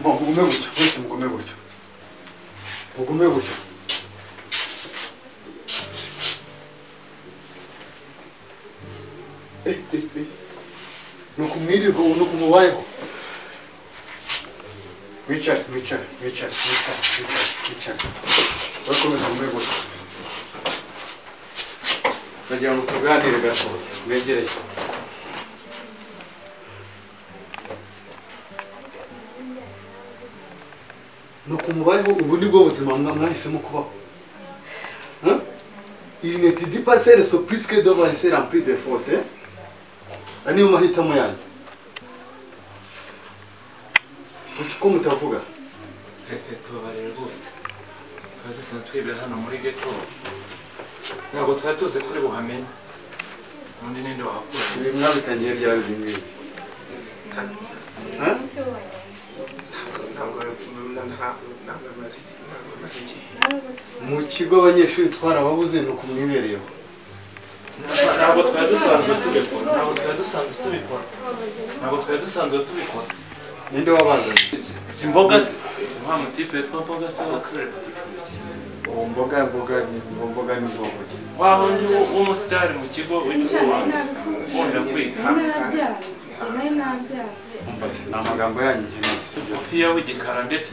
Mugume gutyo, wese mugume gutyo. Mugume gutyo. Nuko mwirigo nuko mubayeho. Wicara. Bakomeza mugume gutyo. Bagira ngo tuganire gasohoye. Mwegereye. Nuko mubayeho ubu nibwo buzima mwahisemo kubaho. Il ne te dit pas c'est le surprise que doit laisser rempli de fautes. Ani umahitamo yanyu. Uko mutavuga? Refeto bari rwose. Kandi sanzwe hano muri ghetto. Ntabwo twatuze kuri buhamenya. Undi ninde wahakura. Ibi mwabitaniye ryari bimwe. Mu kigo abanyeshuri twarababuze nuko mwibereyeho. Ntabwo twadusanzwe tubikora. Ninde wabazanye? Si mboga se. Nta mutipe twa mboga se wakorera tucumbiki. Mboga ni bwoko ki? Waho ndi umusitari mu kigo w'Iwanda kwiga. Umvase nta magambo yanyu nkeneye sibyo? Pia w'igikara ndetse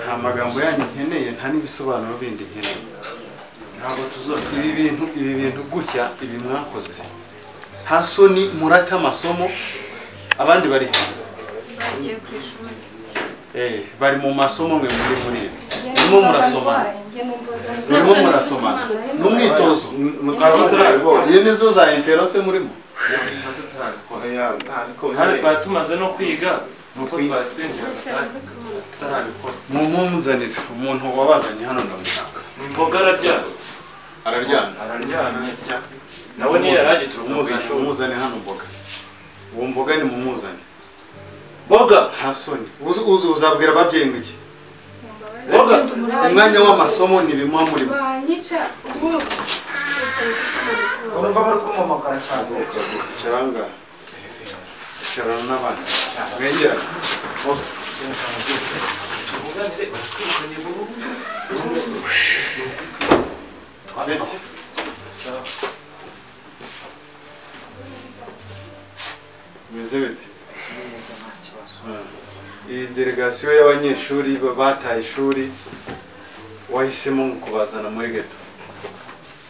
nta magambo yanyu nkeneye nta n'ibisobanuro bindi nkeneye. Ntabwo tuzora ibi bintu gutya ibi mwakoze. Hasoni murata amasomo abandi bari bagiye ku ishuri. Bari mu masomo mwe muri Murimo murasomana. N'umwitozo. Iyi nizo za interose murimo. Hano twatumaze no kwiga nuko twatwinjira tutarabikora. Mumunzanira umuntu wabazanye hano ndamushaka. Mboga araryamye. Nawe ni yaragituruka umuzane hano mboga. Uwo mboga ni mumuzane. Mboga Hasoni. Uzabwira ababyeyi ngo iki? Mboga umwanya w'amasomo ni bimwa murimo. Urumva bari kumamagara cyane. Charanga. Charana n'abandi. Mwegera. Twabete. Sawa. Mezebete. Iyi delegation y'abanyeshuri bataye ishuri wahisemo kubazana muri ghetto.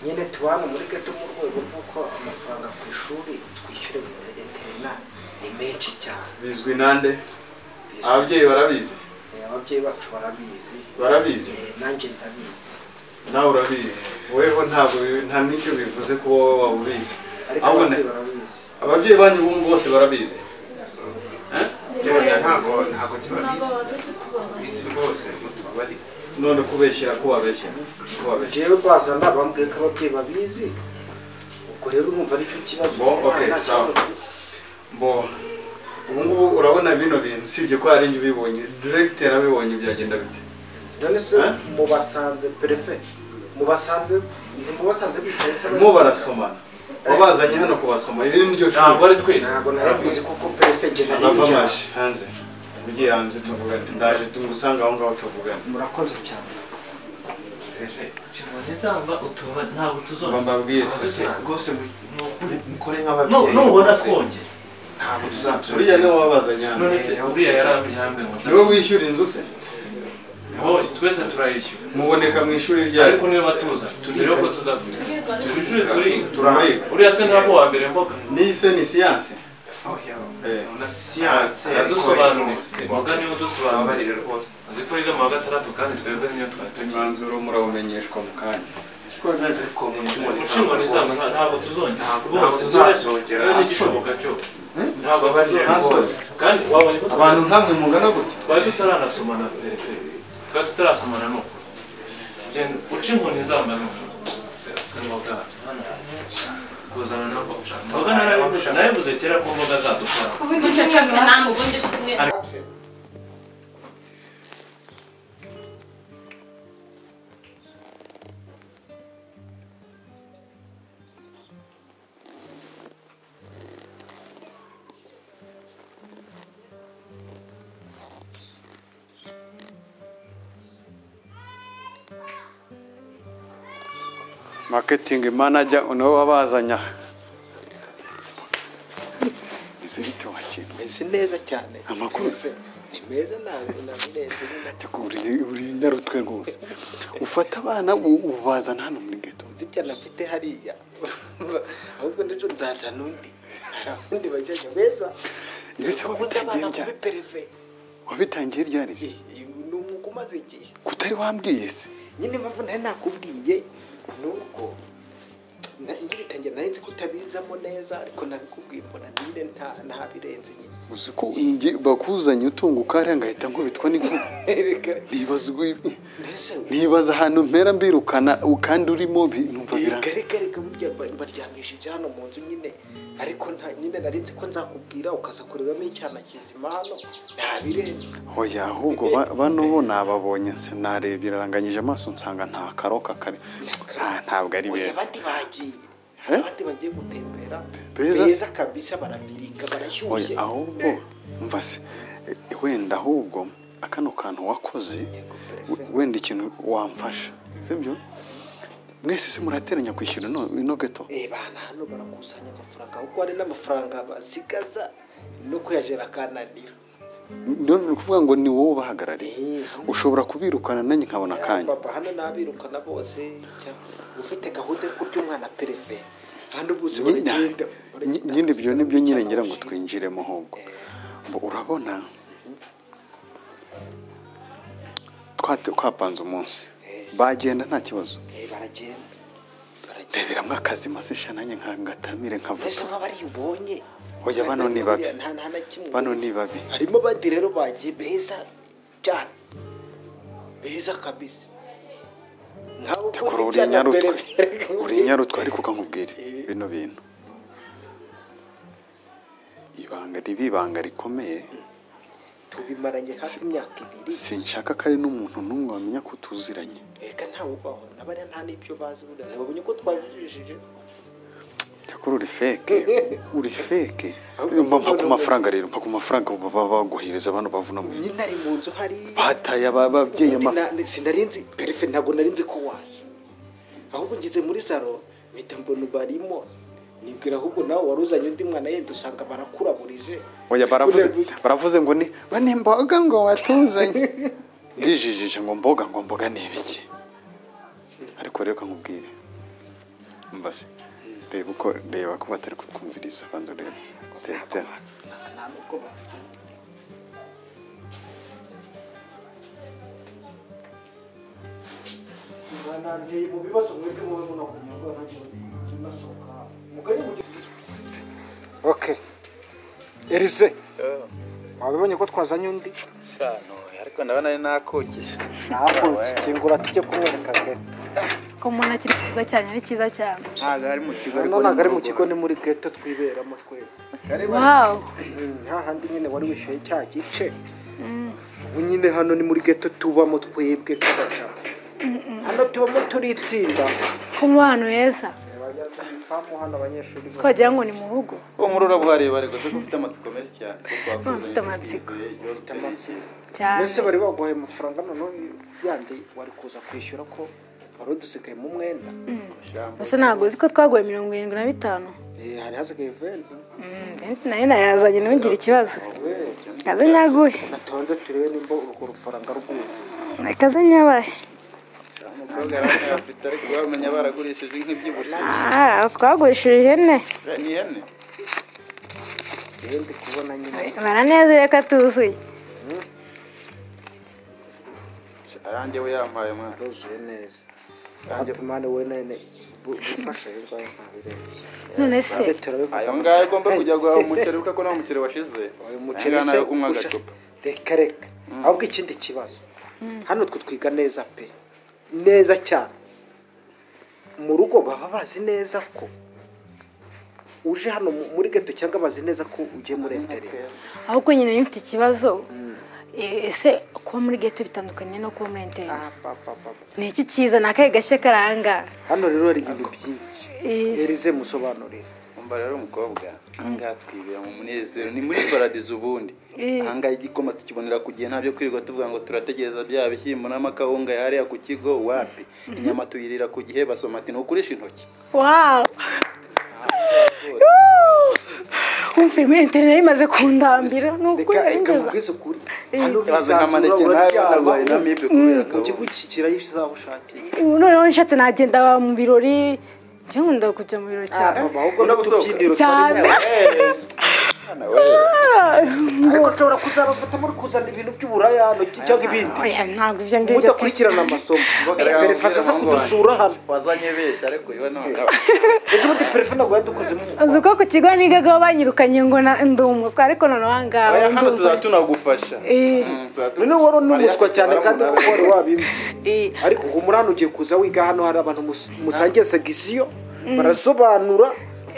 Nyine tubana muri ghetto mu rwego rw'uko amafaranga ku ishuri twishyure interina ni menshi cyane. Bizwi nande? Ababyeyi barabizi. Ababyeyi bacu barabizi. Nanjye ndabizi. Nawe urabizi. Weho nta nicyo bivuze ko wowe wabubizi. Abone ababyeyi banyu bose barabizi. Ntago bizi rwose mutubari. None kubeshyira ko wabeshyira. Jewe bazana bambwiye ko ababyeyi babizi. Ubwo rero urumva ari cyo kibazo. Okay, sawa. Ubu urabona bino bintu sibye ko ari njye ubibonye. Director abibonye byagenda bite? None se mubasanze prefet. Mubasanze bitese mu barasomana. Wabazanye hano kubasoma. Iri ni ryo ntabwo ari twese. Ntabwo narabizi kuko prefet gena navamaje hanze. Ugiye hanze tuvugane. Ndaje tungusanga aho ngaho tuvugane. Murakoze cyane. Nizamba utuba ntabwo tuzona. Mbabwiye Rwose mukore nk'ababyeyi. Nubona konje. Ntabwo tuzatura. Uriya ni wabazanye hano. None se uriya yarambihambe ngo. Niwe wishyura inzu se? Ho twese turayishyura. Muboneka mu ishuri rya. Ariko niwe batuza. Tubire ko tuzavuga. Tubijure turi. Turahiga. Uriya se ntabwo wa mbere mboga. Ni se ni science. Oh yeah. na siyanse aradusobanurira muganga niwe udusobanurira rwose uzi ko yiga mu wa gatandatu kandi twebwe niyo twatugiye umwanzuro murawumenyeshwa mu kanya siko bimeze ucingoni zabo ntabwo tuzongera n'igishoboka cyose ntabwo ntasoze kandi wabonye ko abantu nkamwe mungana gutya twari tutaranasomana pereferi twari tutarasomana nuko uca inkoni zamba nuko mboga kuzana nabo mboga narabivuze kera ko mboga zadukora ubundi ceceke namwe ubundi simwe marketing manager uno wabazanya ise bite wakintu ese neza cyane amakuru se ni meza nabirenze nyine uri nyarutwe rwose ufata abana ubazana hano muri ghetto zibyana mfite hariya ahubwo ndico nzaza nundi arabundi bajyanye beza mbese wabitangiye wabitangiye ryari se n'umuko maze igihe kutari wambwiye se nyine mpamvu nawe nakubwiye nuko ngibitangira narinzi kutabizamo neza ariko nabikubwiye mbona ninde nta birenze nyine uzi ko bakuzanye utunguka ari ngahita nkubitwa n'inkuba nibaza ahantu mpera mbirukana kandi urimo numva biranga burya baryamishije hano mu nzu nyine ariko nyine narinzi ko nzakubwira ukaza kurebamo icyana kizima hano nta birenze hoya ahubwo bano bo nababonye se narebye iranganyije amaso nsanga nta karoka kare ntabwo ari beza abandi bagiye gutembera beza kabisa barabirika barashyushye ahubwo mva se wenda ahubwo akano kantu wakoze wenda ikintu wamfasha sibyo mwese se murateranya kwishyura ino ghetto bana hano barakusanya amafaranga kuko ari n'amafaranga basigaza no kuyajera kananira none kuvuga ngo ni wowe bahagarariye ushobora kubirukana nanjye nkabona kanya baba hano nabirukana bose ufite gahunda yo kurya umwana perefe hano bose baragenda nyine ibyo nibyo nyine ngira ngo twinjiremo ahubwo urabona twapanze umunsi bagenda nta kibazo baragenda reberamo akazi masesha nanjye nkangatamire nkavuga ese nk'abari ubonye oya bano ni babi bano ni babi harimo abandi rero bagiye beza cyane beza kabisa nkaho uri nyarutwe ariko ukankubwira bino bintu ibanga rikomeye tubimaranye hafi imyaka 2 sinshaka ko ari n'umuntu n'umwe wamenya ko tuziranye eka ntawe ubaho nabari nta n'ibyo bazi buriya nabonye ko twajijije kuri uri fake mpa ku mafaranga rero mpa ku mafaranga baguhereza abantu bavuna mu nyine ari mu nzu hari bataye ababyeyi sinarinzi perefe ntabwo narinzi ko waje ahubwo ngize muri saro mpita mbona barimo nibwira ahubwo nawe waruzanye undi mwana yenda usanga barakuraburije oya baravuze ngo ni bane mboga ngo watuzanye ndijijije ngo mboga ni ibiki ariko rero kankubwire umva se reba ko batari kutwumviriza bando rero tete mu bibazo mwebwe mubazo no kunyurwa nasoka mugari mu okay Elise wabibonye ko twazanye undi shano ariko ndabona ari nakokije kingura tujye kumwereka ghetto ko muna kiri kigo cyane ari cyiza cyane ntago ari mu kigo ntago ari mu kigo ni muri ghetto twiberamo twebwe wow hahandi nyine wari wishyuye cya gice ubu nyine hano ni muri ghetto tubamo twebwe kabacamo hano tubamo turitsinda ko mubano heza famu hano abanyeshuri twagira ngo ni mu rugo umurura bwareba ariko se ufite amatsiko menshi cyane ufite amatsiko cyane ese bari baguhaye amafaranga none yandi wari kuza kwishyura ko wari dusigaye mu mwenda ese ntabwo uzi ko twaguye 75 hari hasigaye 20 nayo nayazanye ntugire ikibazo kaze nyaguye natonze turebe nimba urwo rufaranga rwuzuye kaze nyabaye umukobwa yarafite afite ariko bamenya baragurishije nk'ibyibushe twagurishije ihene ni ihene ndi kubona nyine baranezere ko atuzuye ayanjye we yampaye mwana ruzuye neza kandi mwana we nene bufasha y'urwaye ntabirenze none se ayo ngayo agomba kujya guhaha umuceri kuko nta muceri washize uyu muceri se kunywa agacupa reka ahubwo ikindi kibazo hano twe twiga neza pe neza cyane mu rugo baba bazi neza ko uje hano muri geto cyangwa bazi neza ko ugiye muri interineti ahubwo nyine mfite ikibazo ese kuba muri geto bitandukanye no kuba muri interineti ni iki cyiza ni akahe gashya karanga hano rero hari ibintu byinshi Elize musobanurire umva rero umukobwa ahangaha twibera mu munezero ni muri paradizo ubundi ahangaha igikoma tukibonera ku gihe ntabyo kwirirwa tuvuga ngo turategereza bya bishyimbo n'amakawunga yahariya ku kigo wapi inyama tuyirira ku gihe basoma ati ntukurisha intoki wow umve muri interineti imaze kundambira nuko reka mubwize ukuri hano baze nkamaneke nawe narwaye na mibe kubera mu kigo kirayishize aho ushakiye noneho nshatse nagenda mu birori cyangwa ndakujya mu birori cyane ahubwo no tubyindiro cyane ariko ushobora kuzabafata muri kuzana ibintu by'uburaya hano cyangwa ibindi ntabwo ibyo ngibyo mudakurikirana amasomo perefe aza kudusura hano wazanye besha ariko iwe none ejo bundi perefe ntabwo yadukozemo uzi ko ku kigo nigagaho banyirukanye ngo ndi umuswa ariko noneho aha ngaha hano tuzaba tunagufasha noneho wari umuswa cyane kandi kuko wari wabimbi ariko ubu muri hano ugiye kuza wiga hano hari abantu musangiye segisiyo barasobanura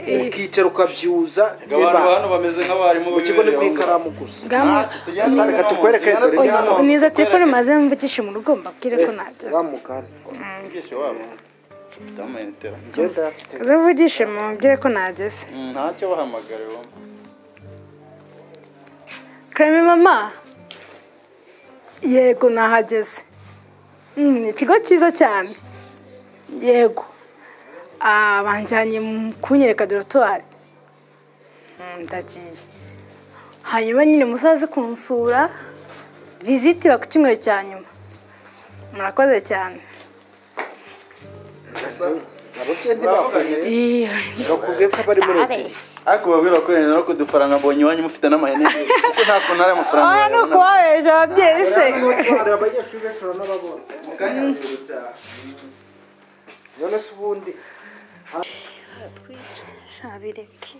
ukicara ukabyuza abantu hano bameze nk'abarimu mu kigo ni kwikaramu gusa reka tukwereke niza telefone maze mvugishe mu rugo mbabwire ko nageze wamugana mvugishe wabo ndamayitera ngenda afite mvugishe mubwire ko nageze ntacyo bahamagare wo Karame mama yego nahageze ikigo cyiza cyane yego banjyanye kunyereka dorotwari ndagiye hanyuma nyine muzaze kunsura visiti ku cyumweru cya nyuma murakoze cyane bakubwiye ko bari muri hoteli ariko babwira ko rero no kudufaranga mbonye iwanyu mufite n'amahene kuko nta kuntu ari amafaranga no kubabeje ababyeyi se abanyeshuri benshi uranababona none se ubundi shabireke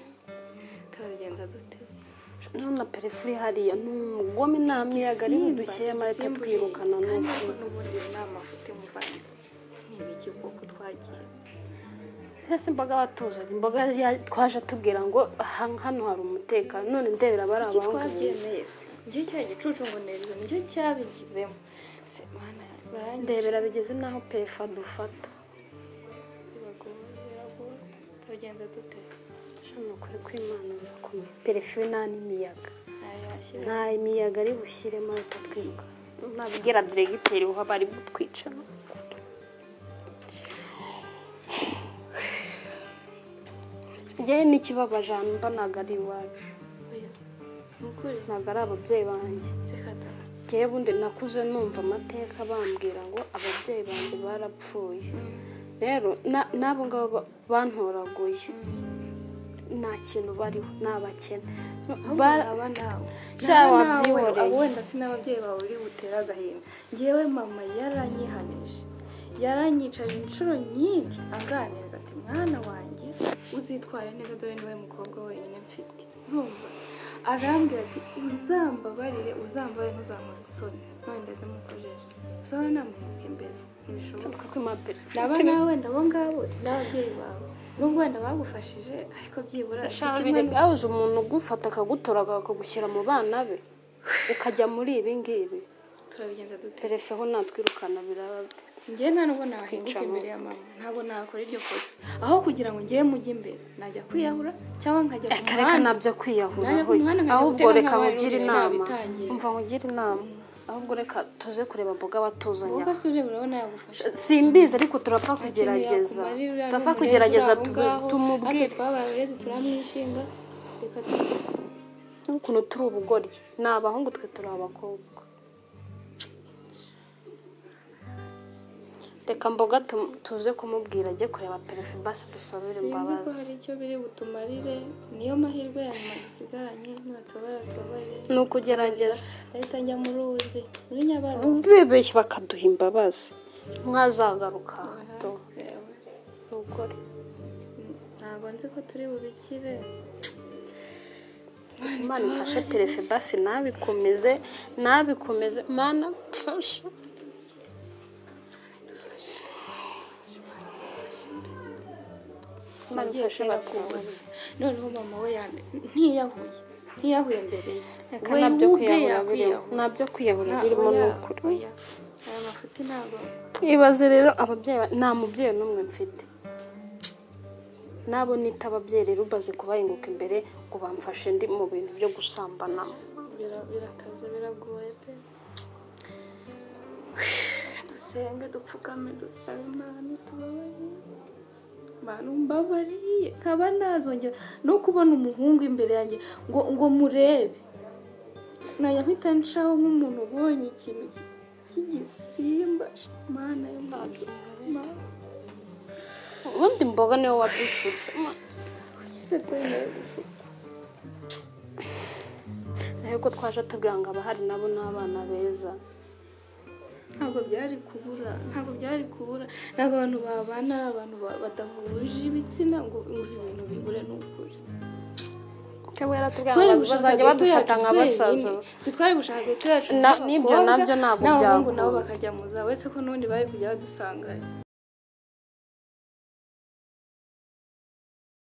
turabigenza dute none perefuri hariya n'umugome n'amiyaga ari budushyire marete twirukana n'ubundi inama afite muvanye n'ibiki kuko twagiye ese imboga batuzanye imboga twaje tubwira ngo hano hari umutekano none ndebera bari iki abantu twabyemeye se ngiye cya gicucu ngo nerero nicyo cyabigizemo se mana ndebera bigeze naho perefa dufata turagenza dute shano kuri kwimana birakomeye perefe nta n'imiyaga nta imiyaga ari bushyiremo ariko twiruka nabwira diregiteri uha bari butwicana njyewe n'ikibabaje ahantu mba ntabwo ari iwacu ntabwo ari ababyeyi banjye njyewe bundi nakuze numva amateka bambwira ngo ababyeyi banjye barapfuye rero n'abo ngabo bantoraguye nta kintu bariho ni abakene aba nawe wenda si n'ababyeyi bawe uri butere agahinda ngewe mama yaranyihanije yaranyicaje inshuro nyinshi aganiriza ati mwana wanjye uzitware neza dore niwe mukobwa wenyine mfite urumva arambwira ati uzambabarire uzambarire ntuzankoze isoni none ndazimukojeje uzaba namuhinduka imbere ntibishoboka naba nawe wenda abo ngabo si n'ababyeyi bawe nubwo wenda bagufashije ariko byibura abuze umuntu ugufata akagutora akagushyira mu bana be ukajya muri ibi ngibi turabigenza dute perefe ho natwirukana biraba njyewe nta nubwo nahinduka imbere ya mama ntabwo nakora iryo kosa aho kugira ngo njyewe mujye imbere najya kwiyahura cyangwa nkajya ku muhanda reka nabyo kwiyahura ahubwo reka nkugire inama umva nkugire inama ahubwo reka tuze kureba mboga batuzanya mboga si uje urabona yagufasha simbizi ariko turapfa kugerageza tumubwire twabarezi turamwishinga reka n'ukuntu turi ubugoryi ni abahungu twe turi abakobwa reka mboga tuze kumubwira ajye kureba perefe basi dusabire sinzi ko imbabazi hari icyo biri butumarire niyo mahirwe ya nyuma dusigaranye tubabarire ni ukugerageza ahita njya mu ruzi muri Nyabarongo bibeshye bakaduha imbabazi mwazagaruka ni ukuri ntabwo nzi ko turi bubikire Imana ifashe perefe basi nabikomeze Mana mfasha nagiye kera kubusa noneho mama we ntiyahuye mbere ye we ubwe yakwiyahura nabyo kwiyahura birimo n'ukuri aya mafuti ntabwo ibaze rero ababyeyi nta mubyeyi n'umwe mfite nabo nita ababyeyi rero bazi kubahinguka imbere ngo bamfashe ndi mu bintu byo gusambana birakaze biragoye pe dusenge dupfukame dusabe Imana tubabarire Mana umbabariye nkaba nazongera no kubona umuhungu imbere yanjye ngo murebe naya mpita nshaho nk'umuntu ubonye ikintu cy'igisimba Mana y'Imana ubundi mboga niwe wadushutse ariko twaje tubwira ngo abahari nabo n'abana beza ntabwo byari kubura ntabwo abantu babana ari abantu badahuje ibitsina ngo ibintu bibure n'ukuri cyangwa yaratubwira ngo bazajya badufata nk'abasaza twari gushaka hagati yacu n'ibyo nabyo ntabwo byakunda nabo bakajya mu za wese ko n'ubundi bari kujya badusangayo